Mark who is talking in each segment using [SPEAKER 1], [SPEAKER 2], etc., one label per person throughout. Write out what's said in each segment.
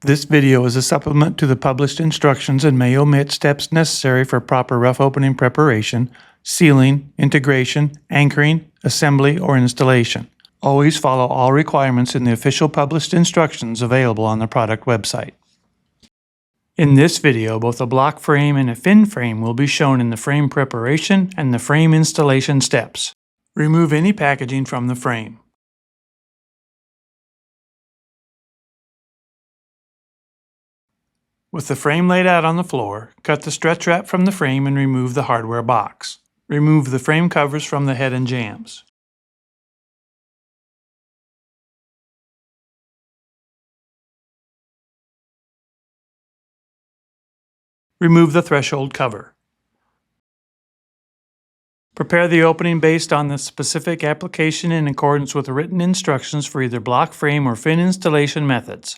[SPEAKER 1] This video is a supplement to the published instructions and may omit steps necessary for proper rough opening preparation, sealing, integration, anchoring, assembly, or installation. Always follow all requirements in the official published instructions available on the product website. In this video, both a block frame and a fin frame will be shown in the frame preparation and the frame installation steps. Remove any packaging from the frame. With the frame laid out on the floor, cut the stretch wrap from the frame and remove the hardware box. Remove the frame covers from the head and jambs. Remove the threshold cover. Prepare the opening based on the specific application in accordance with written instructions for either block frame or fin installation methods.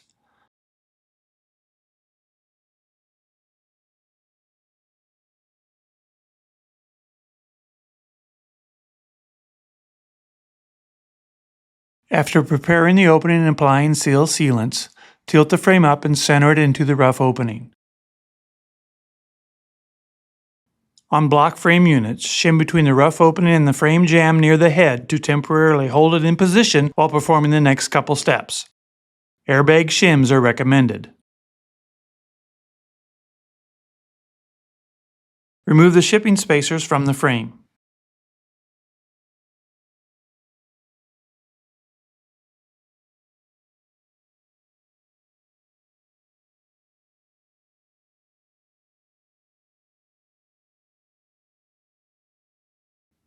[SPEAKER 1] After preparing the opening and applying seal sealants, tilt the frame up and center it into the rough opening. On block frame units, shim between the rough opening and the frame jamb near the head to temporarily hold it in position while performing the next couple steps. Airbag shims are recommended. Remove the shipping spacers from the frame.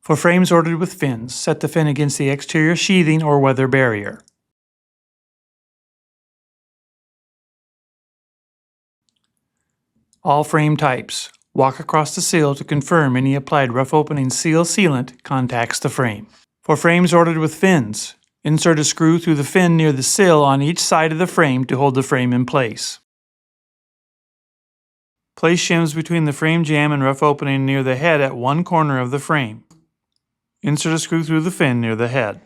[SPEAKER 1] For frames ordered with fins, set the fin against the exterior sheathing or weather barrier. All frame types. Walk across the sill to confirm any applied rough opening seal sealant contacts the frame. For frames ordered with fins, insert a screw through the fin near the sill on each side of the frame to hold the frame in place. Place shims between the frame jamb and rough opening near the head at one corner of the frame. Insert a screw through the fin near the head.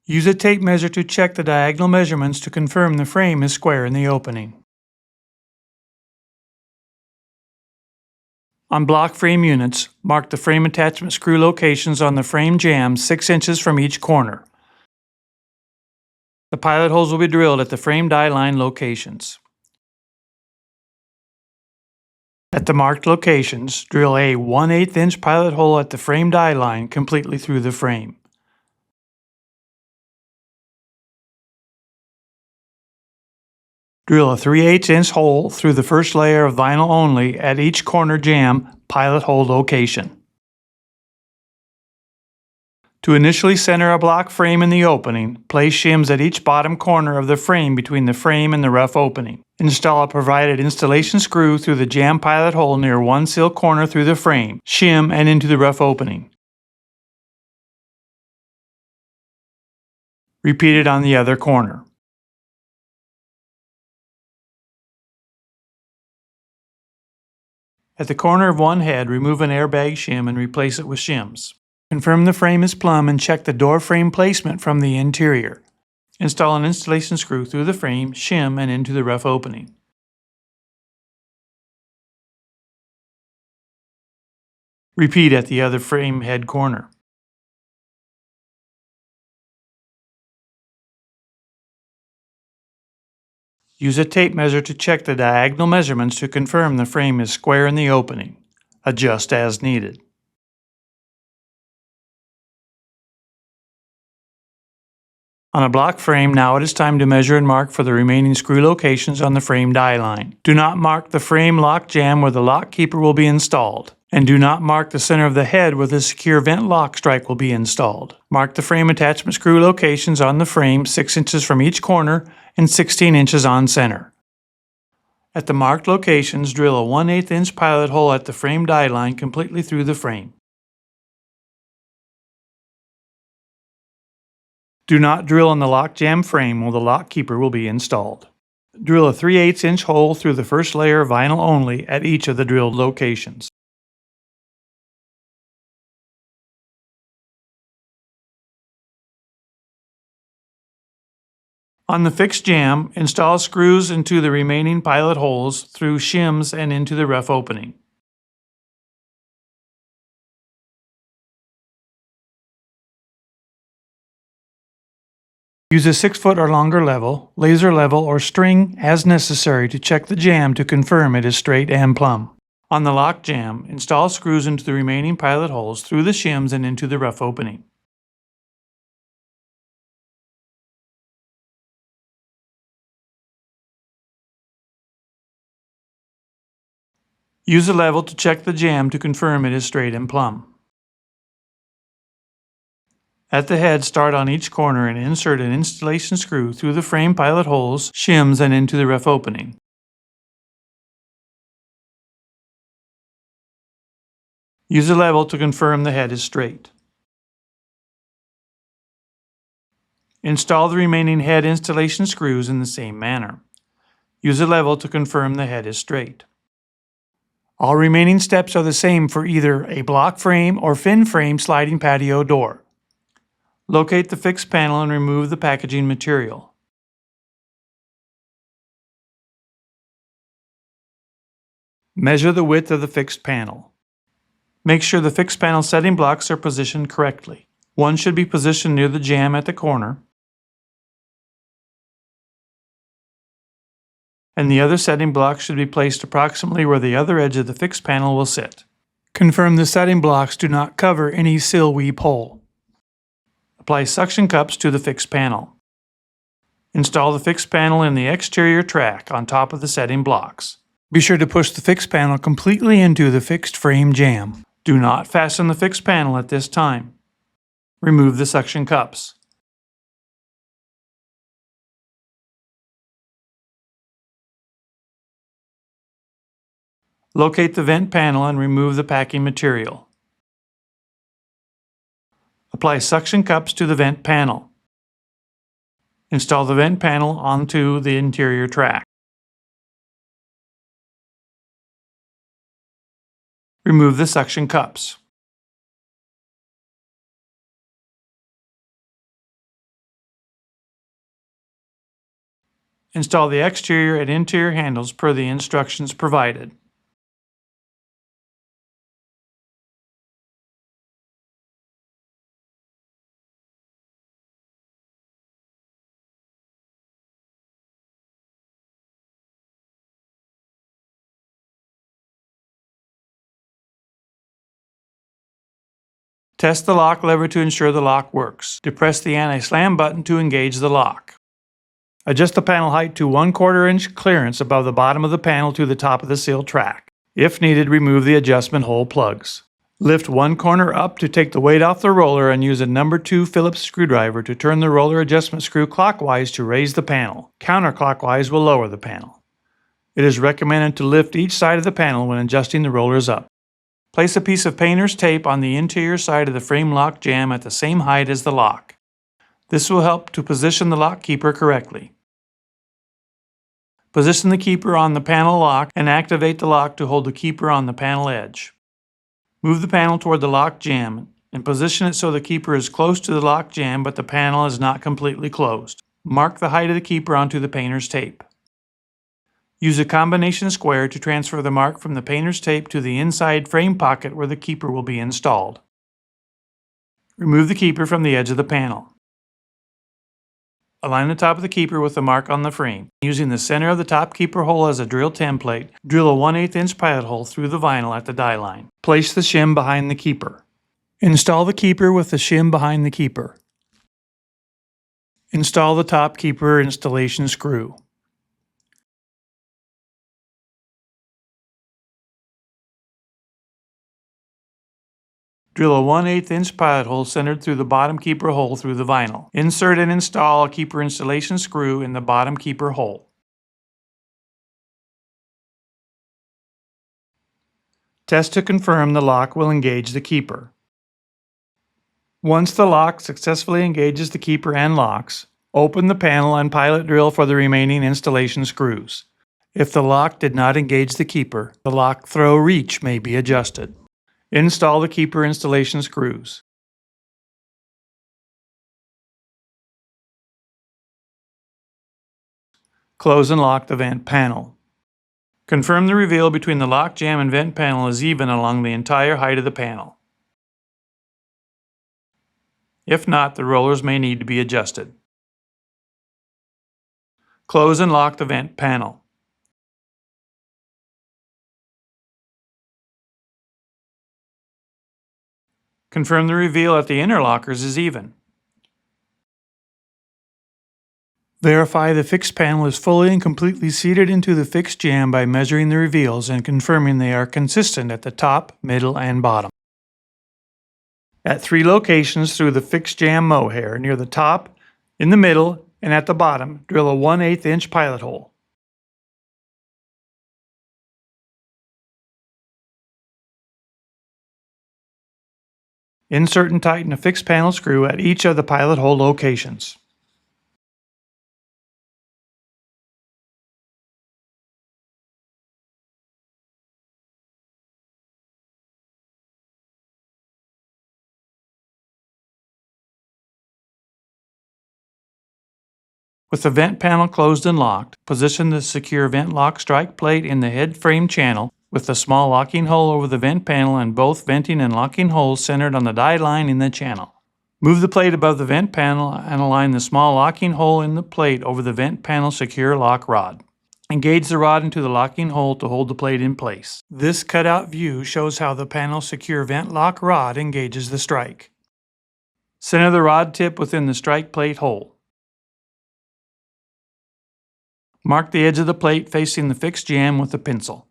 [SPEAKER 1] Use a tape measure to check the diagonal measurements to confirm the frame is square in the opening. On block frame units, mark the frame attachment screw locations on the frame jambs 6 inches from each corner. The pilot holes will be drilled at the frame die line locations. At the marked locations, drill a 1/8 inch pilot hole at the frame die line completely through the frame. Drill a 3/8 inch hole through the first layer of vinyl only at each corner jamb pilot hole location. To initially center a block frame in the opening, place shims at each bottom corner of the frame between the frame and the rough opening. Install a provided installation screw through the jamb pilot hole near one sill corner through the frame, shim, and into the rough opening. Repeat it on the other corner. At the corner of one head, remove an airbag shim and replace it with shims. Confirm the frame is plumb and check the door frame placement from the interior. Install an installation screw through the frame, shim, and into the rough opening. Repeat at the other frame head corner. Use a tape measure to check the diagonal measurements to confirm the frame is square in the opening. Adjust as needed. On a block frame, now it is time to measure and mark for the remaining screw locations on the frame die line. Do not mark the frame lock jamb where the lock keeper will be installed. And do not mark the center of the head where the secure vent lock strike will be installed. Mark the frame attachment screw locations on the frame 6 inches from each corner and 16 inches on center. At the marked locations, drill a 1/8 inch pilot hole at the frame die line completely through the frame. Do not drill in the lock jamb frame where the lock keeper will be installed. Drill a 3/8 inch hole through the first layer of vinyl only at each of the drilled locations. On the fixed jamb, install screws into the remaining pilot holes through shims and into the rough opening. Use a 6-foot or longer level, laser level, or string as necessary to check the jamb to confirm it is straight and plumb. On the lock jamb, install screws into the remaining pilot holes through the shims and into the rough opening. Use a level to check the jamb to confirm it is straight and plumb. At the head, start on each corner and insert an installation screw through the frame pilot holes, shims, and into the rough opening. Use a level to confirm the head is straight. Install the remaining head installation screws in the same manner. Use a level to confirm the head is straight. All remaining steps are the same for either a block frame or fin frame sliding patio door. Locate the fixed panel and remove the packaging material. Measure the width of the fixed panel. Make sure the fixed panel setting blocks are positioned correctly. One should be positioned near the jamb at the corner, and the other setting block should be placed approximately where the other edge of the fixed panel will sit. Confirm the setting blocks do not cover any sill weep hole. Apply suction cups to the fixed panel. Install the fixed panel in the exterior track on top of the setting blocks. Be sure to push the fixed panel completely into the fixed frame jamb. Do not fasten the fixed panel at this time. Remove the suction cups. Locate the vent panel and remove the packing material. Apply suction cups to the vent panel. Install the vent panel onto the interior track. Remove the suction cups. Install the exterior and interior handles per the instructions provided. Test the lock lever to ensure the lock works. Depress the anti-slam button to engage the lock. Adjust the panel height to 1/4 inch clearance above the bottom of the panel to the top of the sill track. If needed, remove the adjustment hole plugs. Lift one corner up to take the weight off the roller and use a number 2 Phillips screwdriver to turn the roller adjustment screw clockwise to raise the panel. Counterclockwise will lower the panel. It is recommended to lift each side of the panel when adjusting the rollers up. Place a piece of painter's tape on the interior side of the frame lock jamb at the same height as the lock. This will help to position the lock keeper correctly. Position the keeper on the panel lock and activate the lock to hold the keeper on the panel edge. Move the panel toward the lock jamb and position it so the keeper is close to the lock jamb but the panel is not completely closed. Mark the height of the keeper onto the painter's tape. Use a combination square to transfer the mark from the painter's tape to the inside frame pocket where the keeper will be installed. Remove the keeper from the edge of the panel. Align the top of the keeper with the mark on the frame. Using the center of the top keeper hole as a drill template, drill a 1/8 inch pilot hole through the vinyl at the die line. Place the shim behind the keeper. Install the keeper with the shim behind the keeper. Install the top keeper installation screw. Drill a 1/8 inch pilot hole centered through the bottom keeper hole through the vinyl. Insert and install a keeper installation screw in the bottom keeper hole. Test to confirm the lock will engage the keeper. Once the lock successfully engages the keeper and locks, open the panel and pilot drill for the remaining installation screws. If the lock did not engage the keeper, the lock throw reach may be adjusted. Install the keeper installation screws. Close and lock the vent panel. Confirm the reveal between the lock jamb and vent panel is even along the entire height of the panel. If not, the rollers may need to be adjusted. Close and lock the vent panel. Confirm the reveal at the inner lockers is even. Verify the fixed panel is fully and completely seated into the fixed jamb by measuring the reveals and confirming they are consistent at the top, middle, and bottom. At 3 locations through the fixed jamb mohair, near the top, in the middle, and at the bottom, drill a 1/8 inch pilot hole. Insert and tighten a fixed panel screw at each of the pilot hole locations. With the vent panel closed and locked, position the secure vent lock strike plate in the head frame channel with the small locking hole over the vent panel and both venting and locking holes centered on the die line in the channel. Move the plate above the vent panel and align the small locking hole in the plate over the vent panel secure lock rod. Engage the rod into the locking hole to hold the plate in place. This cutout view shows how the panel secure vent lock rod engages the strike. Center the rod tip within the strike plate hole. Mark the edge of the plate facing the fixed jamb with a pencil.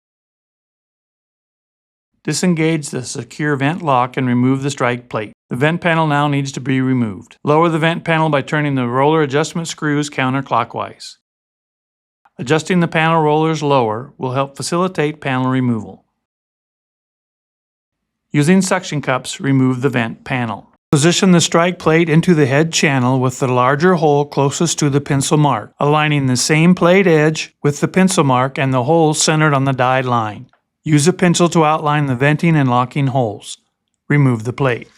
[SPEAKER 1] Disengage the secure vent lock and remove the strike plate. The vent panel now needs to be removed. Lower the vent panel by turning the roller adjustment screws counterclockwise. Adjusting the panel rollers lower will help facilitate panel removal. Using suction cups, remove the vent panel. Position the strike plate into the head channel with the larger hole closest to the pencil mark, aligning the same plate edge with the pencil mark and the hole centered on the die line. Use a pencil to outline the venting and locking holes. Remove the plate.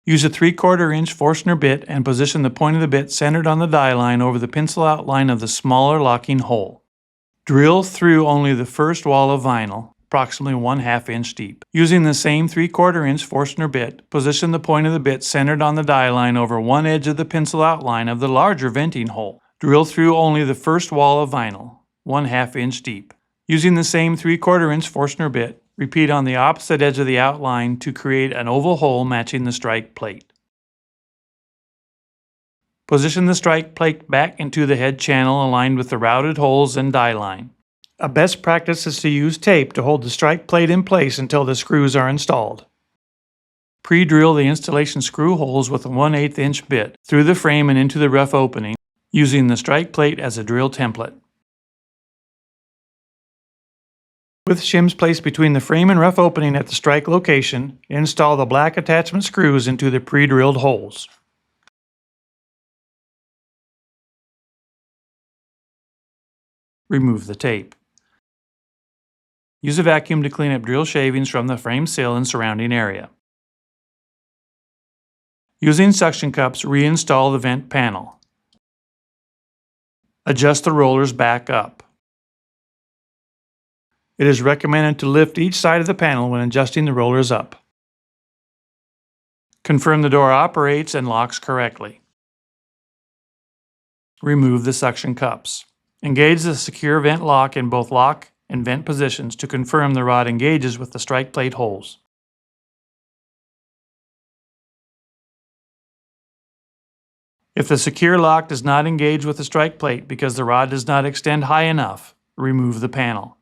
[SPEAKER 1] Use a 3/4 inch Forstner bit and position the point of the bit centered on the die line over the pencil outline of the smaller locking hole. Drill through only the first wall of vinyl, approximately 1/2 inch deep. Using the same 3/4 inch Forstner bit, position the point of the bit centered on the die line over one edge of the pencil outline of the larger venting hole. Drill through only the first wall of vinyl, 1/2 inch deep. Using the same 3/4 inch Forstner bit, repeat on the opposite edge of the outline to create an oval hole matching the strike plate. Position the strike plate back into the head channel aligned with the routed holes and die line. A best practice is to use tape to hold the strike plate in place until the screws are installed. Pre-drill the installation screw holes with a 1/8 inch bit through the frame and into the rough opening, using the strike plate as a drill template. With shims placed between the frame and rough opening at the strike location, install the black attachment screws into the pre-drilled holes. Remove the tape. Use a vacuum to clean up drill shavings from the frame sill and surrounding area. Using suction cups, reinstall the vent panel. Adjust the rollers back up. It is recommended to lift each side of the panel when adjusting the rollers up. Confirm the door operates and locks correctly. Remove the suction cups. Engage the secure vent lock in both lock and vent positions to confirm the rod engages with the strike plate holes. If the secure lock does not engage with the strike plate because the rod does not extend high enough, remove the panel.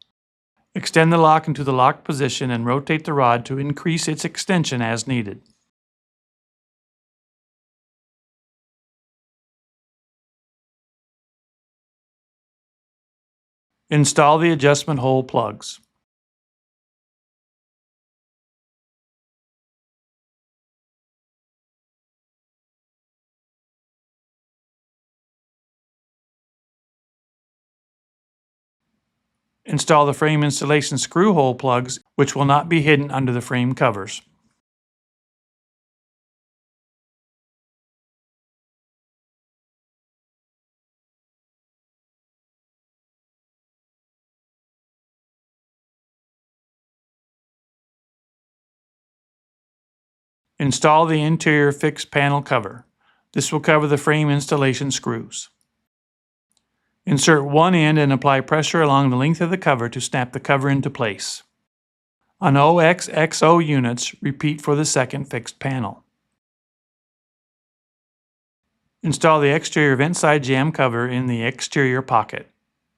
[SPEAKER 1] Extend the lock into the locked position and rotate the rod to increase its extension as needed. Install the adjustment hole plugs. Install the frame installation screw hole plugs, which will not be hidden under the frame covers. Install the interior fixed panel cover. This will cover the frame installation screws. Insert one end and apply pressure along the length of the cover to snap the cover into place. On OXXO units, repeat for the second fixed panel. Install the exterior vent side jamb cover in the exterior pocket.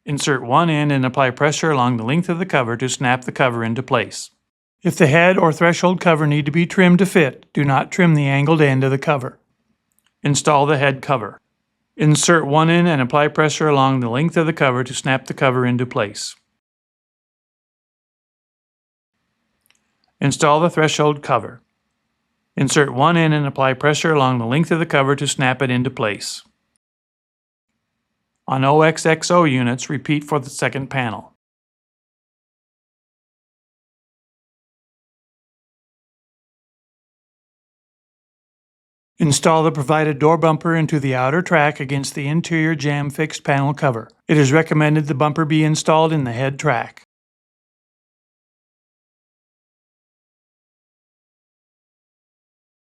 [SPEAKER 1] Insert one end and apply pressure along the length of the cover to snap the cover into place. If the head or threshold cover need to be trimmed to fit, do not trim the angled end of the cover. Install the head cover. Insert one end and apply pressure along the length of the cover to snap the cover into place. Install the threshold cover. Insert one end and apply pressure along the length of the cover to snap it into place. On OXXO units, repeat for the second panel. Install the provided door bumper into the outer track against the interior jamb fixed panel cover. It is recommended the bumper be installed in the head track.